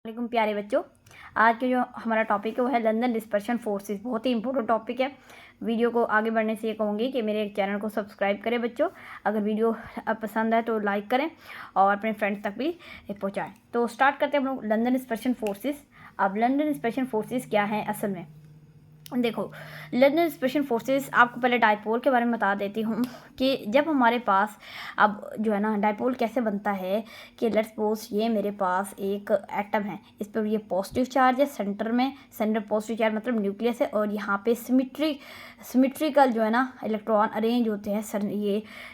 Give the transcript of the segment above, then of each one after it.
वालेकुम प्यारे बच्चों। आज के जो हमारा टॉपिक है वो है लंदन डिस्पर्शन फोर्सेस। बहुत ही इंपॉर्टेंट टॉपिक है। वीडियो को आगे बढ़ने से ये कहूँगी कि मेरे चैनल को सब्सक्राइब करें बच्चों। अगर वीडियो पसंद है तो लाइक करें और अपने फ्रेंड्स तक भी पहुँचाएं। तो स्टार्ट करते हैं हम लोग लंदन डिस्पर्शन फोर्सेस। अब लंदन डिस्पर्शन फोर्सेस क्या है असल में, देखो लंदन डिस्पर्शन फोर्सेस, आपको पहले डायपोल के बारे में बता देती हूँ कि जब हमारे पास अब जो है ना डायपोल कैसे बनता है कि लेट्स सपोज ये मेरे पास एक एटम है, इस पर ये पॉजिटिव चार्ज है, सेंटर पॉजिटिव चार्ज मतलब न्यूक्लियस है, और यहाँ पे सिमिट्रिकल जो है ना इलेक्ट्रॉन अरेंज होते हैं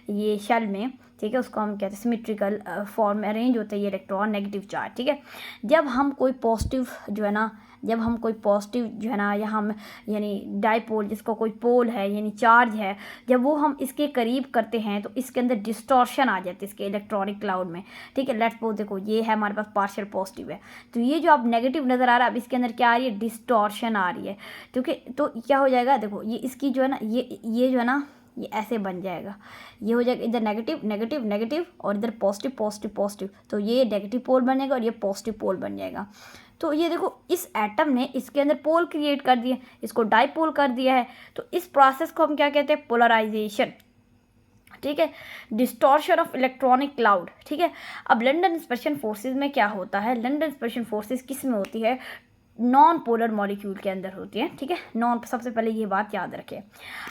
ये शेल में, ठीक है। उसको हम कहते हैं सिमिट्रिकल फॉर्म में अरेंज होते हैं ये इलेक्ट्रॉन नेगेटिव चार्ज, ठीक है। जब हम कोई पॉजिटिव जो है ना या हम यानी डाइपोल जिसको कोई पोल है यानी चार्ज है, जब वो हम इसके करीब करते हैं तो इसके अंदर डिस्टॉर्शन आ जाती है इसके इलेक्ट्रॉनिक क्लाउड में, ठीक है। लेट्स सपोज देखो ये है हमारे पास पार्शियल पॉजिटिव है, तो ये जो अब नेगेटिव नज़र आ रहा है अब इसके अंदर क्या आ रही है, डिस्टॉर्शन आ रही है, क्योंकि तो क्या हो जाएगा, देखो ये इसकी जो है ना ये जो है ना ये ऐसे बन जाएगा, ये हो जाएगा इधर नेगेटिव नेगेटिव नेगेटिव और इधर पॉजिटिव पॉजिटिव पॉजिटिव, तो ये नेगेटिव पोल बन जाएगा और ये पॉजिटिव पोल बन जाएगा। तो ये देखो इस एटम ने इसके अंदर पोल क्रिएट कर दिए, इसको डाइपोल कर दिया है, तो इस प्रोसेस को हम क्या कहते हैं, पोलराइजेशन, ठीक है, डिस्टॉर्शन ऑफ इलेक्ट्रॉनिक क्लाउड, ठीक है। अब लंदन डिस्पर्शन फोर्सेस में क्या होता है, लंदन डिस्पर्शन फोर्सेस किस में होती है, नॉन पोलर मॉलिक्यूल के अंदर होती है, ठीक है। सबसे पहले ये बात याद रखें।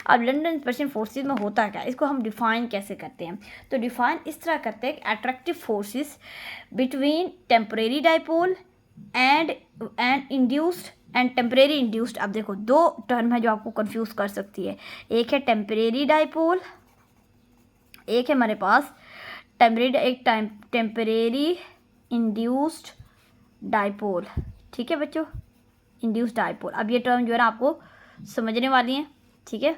अब लंदन डिस्पर्शन फोर्सेस में होता क्या, इसको हम डिफाइन कैसे करते हैं, तो डिफाइन इस तरह करते हैं, attractive forces between temporary dipole and induced and temporary induced. अब देखो दो टर्म है जो आपको कंफ्यूज कर सकती है, एक है टेम्परेरी डाइपोल, एक है हमारे पास टेम्परेरी इंड्यूस्ड डाइपोल, ठीक है बच्चों, इंड्यूस्ड डाइपोल। अब ये टर्म जो है ना आपको समझने वाली है, ठीक है।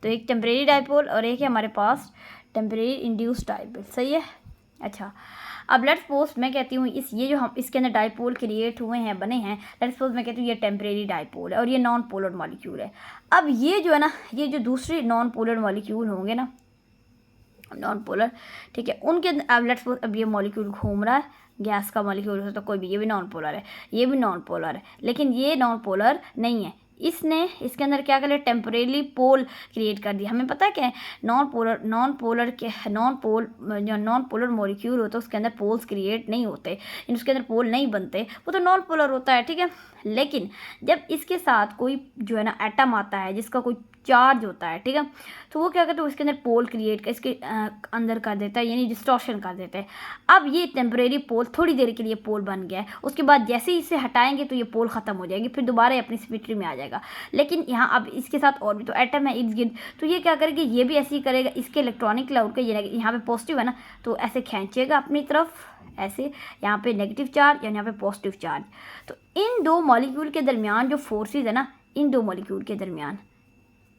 तो एक टेम्परेरी डाइपोल और एक है हमारे पास टेम्परेरी इंड्यूस्ड डाइपोल, सही है। अच्छा, अब लेट्स सपोज मैं कहती हूँ ये जो हम इसके अंदर डाइपोल क्रिएट हुए हैं, बने हैं, लेट्स सपोज मैं कहती हूँ ये टेम्परेरी डाइपोल है और ये नॉन पोलर मॉलिक्यूल है। अब ये जो है ना ये जो दूसरे नॉन पोलर मॉलिक्यूल होंगे ना, नॉन पोलर, ठीक है, उनके अंदर अब लेट्स सपोज अब ये मॉलिक्यूल घूम रहा है, गैस का मॉलिक्यूल हो सकता है कोई भी, ये भी नॉन पोलर है, ये भी नॉन पोलर है, लेकिन ये नॉन पोलर नहीं है, इसने इसके अंदर क्या कर लिया, टेम्परेरी पोल क्रिएट कर दिया। हमें पता है क्या है, नॉन पोलर मॉलिक्यूल होता है उसके अंदर पोल्स क्रिएट नहीं होते, उसके अंदर पोल नहीं बनते, वो तो नॉन पोलर होता है, ठीक है। लेकिन जब इसके साथ कोई जो है ना एटम आता है जिसका कोई चार्ज होता है, ठीक है, तो वो क्या करता है उसके अंदर पोल क्रिएट कर इसके अंदर कर देता है, यानी डिस्टॉर्शन कर देता है। अब ये टेम्परेरी पोल थोड़ी देर के लिए पोल बन गया है, उसके बाद जैसे ही इसे हटाएंगे तो ये पोल ख़त्म हो जाएगी, फिर दोबारा अपनी सिमेट्री में आ जाएगा। लेकिन यहाँ अब इसके साथ और भी तो एटम है इर्द गिर्द, तो ये क्या करेगा, ये भी ऐसे ही करेगा, इसके इलेक्ट्रॉनिक क्लाउड का ये यहाँ पे पॉजिटिव है ना, तो ऐसे खींचेगा अपनी तरफ, ऐसे यहाँ पे नेगेटिव चार्ज या यहाँ पे पॉजिटिव चार्ज। तो इन दो मॉलिक्यूल के दरमियान जो फोर्सेज है ना, इन दो मॉलिक्यूल के दरमियान,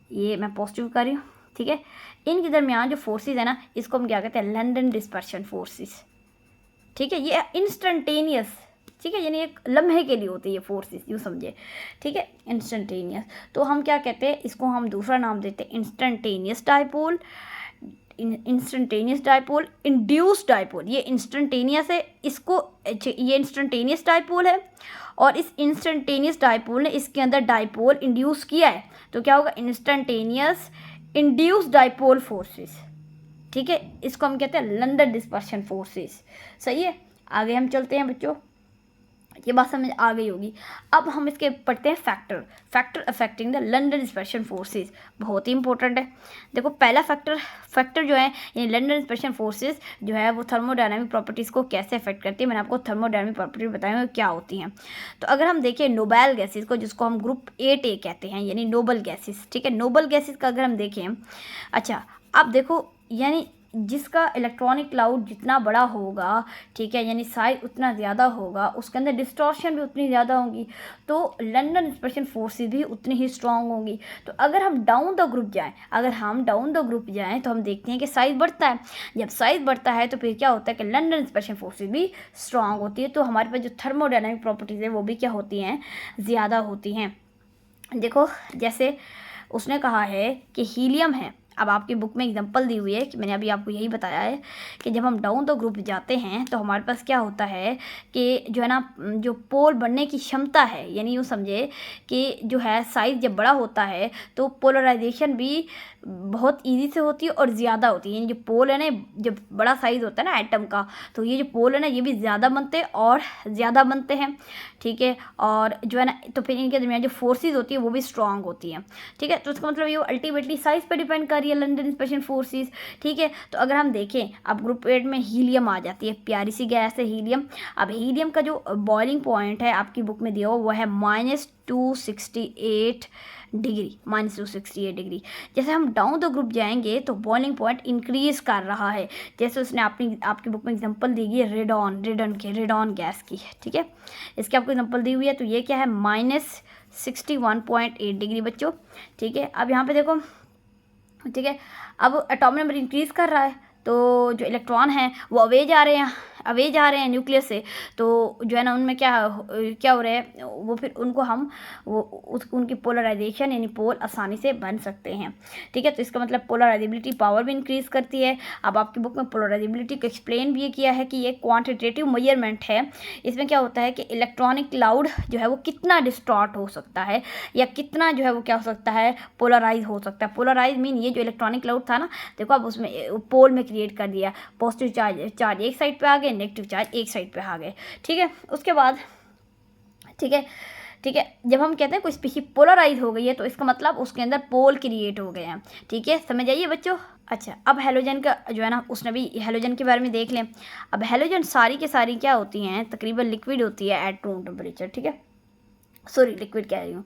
ये मैं पॉजिटिव कर रही हूँ, ठीक है, इनके दरमियान जो फोर्सेस है ना, इसको हम क्या कहते हैं, लंदन डिस्पर्शन फोर्सेस, ठीक है। ये इंस्टेंटेनियस, ठीक है, यानी एक लम्हे के लिए होती है ये फोर्सेस, यूँ समझे, ठीक है, इंस्टेंटेनियस। तो हम क्या कहते हैं, इसको हम दूसरा नाम देते हैं इंस्टेंटेनियस डाइपोल, इंड्यूस्ड डाइपोल। ये इंस्टेंटेनियस है, इसको ये इंस्टेंटेनियस डाइपोल है और इस इंस्टेंटेनियस डाइपोल ने इसके अंदर डाइपोल इंड्यूस किया है, तो क्या होगा, इंस्टेंटेनियस इंड्यूस्ड डाइपोल फोर्सेस, ठीक है। इसको हम कहते हैं लंदन डिस्पर्शन फोर्सेस, सही है। आगे हम चलते हैं बच्चों, ये बात समझ आ गई होगी। अब हम इसके पढ़ते हैं factor affecting the London dispersion forces, बहुत ही इंपॉर्टेंट है। देखो पहला फैक्टर जो है यानी लंदन डिस्पर्शन फोर्सेस जो है वो थर्मोडायनामिक प्रॉपर्टीज़ को कैसे अफेक्ट करती है, मैंने आपको थर्मोडायनामिक प्रॉपर्टी बताई हुई क्या होती हैं। तो अगर हम देखें नोबल गैसेस को, जिसको हम ग्रुप 8A कहते हैं, यानी नोबल गैसेस, ठीक है, नोबल गैसेस का अगर हम देखें, अच्छा अब देखो यानी जिसका इलेक्ट्रॉनिक क्लाउड जितना बड़ा होगा, ठीक है, यानी साइज उतना ज़्यादा होगा, उसके अंदर डिस्टॉर्शन भी उतनी ज़्यादा होगी, तो लंदन डिस्पर्शन फोर्सेस भी उतनी ही स्ट्रांग होंगी। तो अगर हम डाउन द ग्रुप जाएं तो हम देखते हैं कि साइज़ बढ़ता है, जब साइज़ बढ़ता है तो फिर क्या होता है कि लंदन डिस्पर्शन फोर्सेस भी स्ट्रांग होती है, तो हमारे पास जो थर्मोडायनामिक प्रॉपर्टीज़ है वो भी क्या होती हैं, ज़्यादा होती हैं। देखो जैसे उसने कहा है कि हीलियम है, अब आपकी बुक में एग्जांपल दी हुई है कि मैंने अभी आपको यही बताया है कि जब हम डाउन द ग्रुप जाते हैं तो हमारे पास क्या होता है कि जो है ना, जो पोल बनने की क्षमता है, यानी यूँ समझे कि जो है साइज़ जब बड़ा होता है तो पोलराइजेशन भी बहुत इजी से होती है और ज़्यादा होती है। यानी जो पोल है ना, जब बड़ा साइज़ होता है ना एटम का, तो ये जो पोल है ना ये भी ज़्यादा बनते हैं और ज़्यादा बनते हैं, ठीक है। और जो है ना, तो फिर इनके दरमियान जो फोर्सेस होती है वो भी स्ट्रांग होती हैं, ठीक है। तो इसका मतलब ये अल्टीमेटली साइज़ पर डिपेंड कर रही है लंदन इंस्पेक्शन फोर्सेस, ठीक है। तो अगर हम देखें, अब ग्रुप 8 में हीलियम आ जाती है, प्यारी सी गैस है हीलियम। अब हीलियम का जो बॉइलिंग पॉइंट है आपकी बुक में दिया हुआ वो है -268 डिग्री, -268 डिग्री। जैसे हम डाउन द ग्रुप जाएंगे तो बॉइलिंग पॉइंट इंक्रीज कर रहा है, जैसे उसने आपकी बुक में एग्जांपल दी है रेडॉन गैस की, ठीक है। इसकी आपको एग्जांपल दी हुई है, तो ये क्या है -61.8 डिग्री बच्चों, ठीक है। अब यहाँ पे देखो, ठीक है, अब एटॉमिक नंबर इंक्रीज कर रहा है, तो जो इलेक्ट्रॉन हैं वो अवे जा रहे हैं न्यूक्लियस से, तो जो है ना उनमें क्या हो रहा है, वो फिर उनको हम उनकी पोलराइजेशन यानी पोल आसानी से बन सकते हैं, ठीक है। तो इसका मतलब पोलराइजेबिलिटी पावर भी इंक्रीज़ करती है। अब आपकी बुक में पोलराइजेबिलिटी को एक्सप्लेन भी किया है कि ये क्वांटिटेटिव मेजरमेंट है। इसमें क्या होता है कि इलेक्ट्रॉनिक क्लाउड जो है वो कितना डिस्टॉर्ट हो सकता है या कितना जो है वो क्या हो सकता है, पोलराइज हो सकता है। पोलराइज मीन ये जो इलेक्ट्रॉनिक क्लाउड था ना, देखो अब उसमें पोल में क्रिएट कर दिया, पॉजिटिव चार्ज एक साइड पे आ गए, नेगेटिव चार्ज एक साइड पे आ गए, ठीक है। उसके बाद ठीक है, जब हम कहते हैं कोई स्पीशीज पोलराइज हो गई है तो इसका मतलब उसके अंदर पोल क्रिएट हो गए हैं, ठीक है, समझ आइए बच्चों। अच्छा, अब हेलोजन का जो है ना, उसने भी हेलोजन के बारे में देख लें। अब हेलोजन सारी के सारी क्या होती हैं, तकरीबन लिक्विड होती है एट रूम टेम्परेचर, ठीक है, सॉरी लिक्विड कह रही हूँ,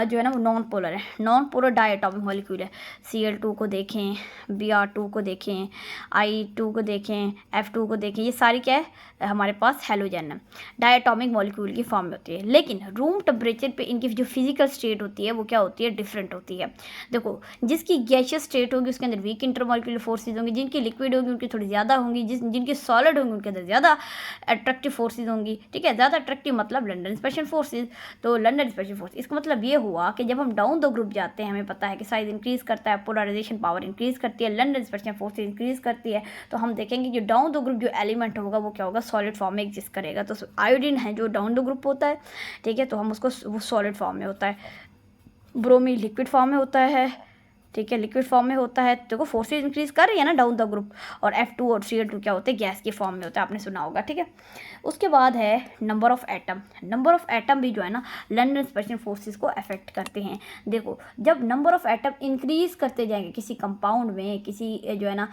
जो है ना वो नॉन पोलर है, नॉन पोलर डायटॉमिक मॉलिक्यूल है। Cl2 को देखें, Br2 को देखें, I2 को देखें, F2 को देखें, ये सारी क्या है हमारे पास हेलोजन है, डायटॉमिक मॉलिक्यूल की फॉर्म में होती है। लेकिन रूम टेम्परेचर पे इनकी जो फिजिकल स्टेट होती है वो क्या होती है, डिफरेंट होती है। देखो, जिसकी गैशियस स्टेट होगी उसके अंदर वीक इंटरमॉलिक्यूलर फोर्सेज होंगी, जिनकी लिक्विड होगी उनकी थोड़ी ज़्यादा होंगी, जिनकी सॉलिड होंगी उनके अंदर ज़्यादा अट्रैक्टिव फोर्सेज होंगी, ठीक है, ज़्यादा अट्रैक्टिव मतलब लंदन इंस्पेक्शन फोर्सेज। तो लंदन इंस्पेक्शन फोर्स, इसका मतलब ये हुआ कि जब हम डाउन द ग्रुप जाते हैं हमें पता है कि साइज इंक्रीज करता है, पोलराइजेशन पावर इंक्रीज करती है, लंदन इंस्पेक्शन फोर्स इंक्रीज करती है, तो हम देखेंगे जो डाउन द ग्रुप जो एलिमेंट होगा वो क्या होगा, सॉलिड फॉर्म में एग्जिस्ट करेगा। तो आयोडीन है जो डाउन द ग्रुप होता है, ठीक है, तो हम उसको वो सॉलिड फॉर्म में होता है, ब्रोमीन लिक्विड फॉर्म में होता है, ठीक है, लिक्विड फॉर्म में होता है। देखो फोर्सेज इंक्रीज कर रही है ना डाउन द ग्रुप, और F2 और Cl2 क्या होते हैं, गैस के फॉर्म में होता है, आपने सुना होगा, ठीक है। उसके बाद है number of atom. Number of atom भी जो है ना लंदन इंस्पेक्शन फोर्सेस को अफेक्ट करते हैं। देखो, जब नंबर ऑफ एटम इंक्रीज करते जाएंगे किसी कंपाउंड में, किसी जो है ना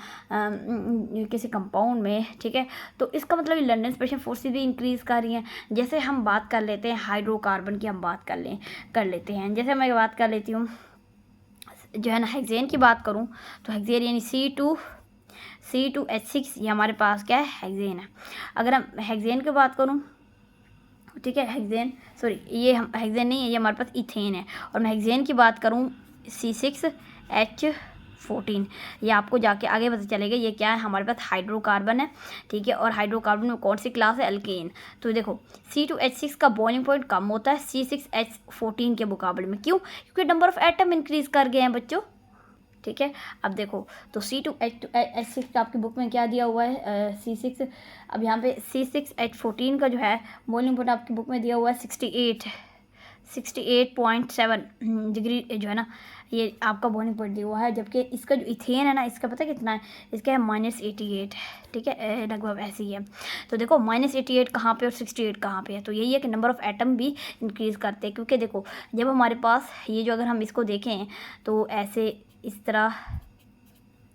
किसी कंपाउंड में, ठीक है, तो इसका मतलब लंदन इंस्पेक्शन फोर्सेस भी इंक्रीज कर रही हैं। जैसे हम बात कर लेते हैं हाइड्रोकार्बन की, हम बात कर लेते हैं, जैसे मैं बात कर लेती हूँ जो है ना हेक्सेन की बात करूँ तो हेक्सेन यानी C2H6 ये हमारे पास क्या है, हेक्सेन है। अगर हम हेक्सेन की बात करूँ, ठीक है, हेक्सेन सॉरी ये हम हेक्सेन नहीं है, ये हमारे पास इथेन है। और मैं हेक्सेन की बात करूँ C6H14, ये आपको जाके आगे पता चलेगा ये क्या है, हमारे पास हाइड्रोकार्बन है, ठीक है। और हाइड्रोकार्बन में कौन सी क्लास है, एल्केन। तो देखो C2H6 का बॉइलिंग पॉइंट कम होता है C6H14 के मुकाबले में, क्यों, क्योंकि नंबर ऑफ एटम इंक्रीज कर गए हैं बच्चों, ठीक है। अब देखो तो C2H6 का आपकी बुक में क्या दिया हुआ है, C6, अब यहाँ पे C6H14 का जो है बॉइलिंग पॉइंट आपकी बुक में दिया हुआ है 68.7 डिग्री जो है ना, ये आपका बॉइलिंग पॉइंट दिया हुआ है। जबकि इसका जो इथेन है ना, इसका पता कितना है, इसका है -88, ठीक है, लगभग ऐसे ही है। तो देखो -88 कहाँ पे और 68 कहाँ पे है, तो यही है कि नंबर ऑफ एटम भी इंक्रीज़ करते हैं। क्योंकि देखो जब हमारे पास ये जो, अगर हम इसको देखें तो ऐसे इस तरह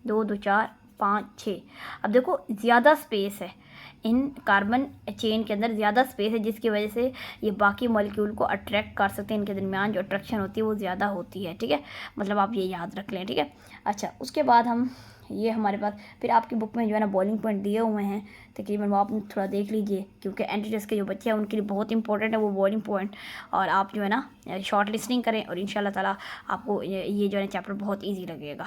2 2 4 5 6, अब देखो ज़्यादा स्पेस है इन कार्बन चेन के अंदर, ज़्यादा स्पेस है, जिसकी वजह से ये बाकी मॉलिक्यूल को अट्रैक्ट कर सकते हैं, इनके दरमियान जो अट्रैक्शन होती है वो ज़्यादा होती है, ठीक है, मतलब आप ये याद रख लें, ठीक है। अच्छा, उसके बाद हम ये हमारे पास फिर आपकी बुक में जो है ना बॉइलिंग पॉइंट दिए हुए हैं तकरीबन, वो आप थोड़ा देख लीजिए, क्योंकि एंट्री के जो बच्चे हैं उनके लिए बहुत इंपॉर्टेंट है वो बॉइलिंग पॉइंट। और आप जो है ना शॉर्ट लिस्टिंग करें और इंशाल्लाह ताला आपको ये जो है चैप्टर बहुत ईजी लगेगा।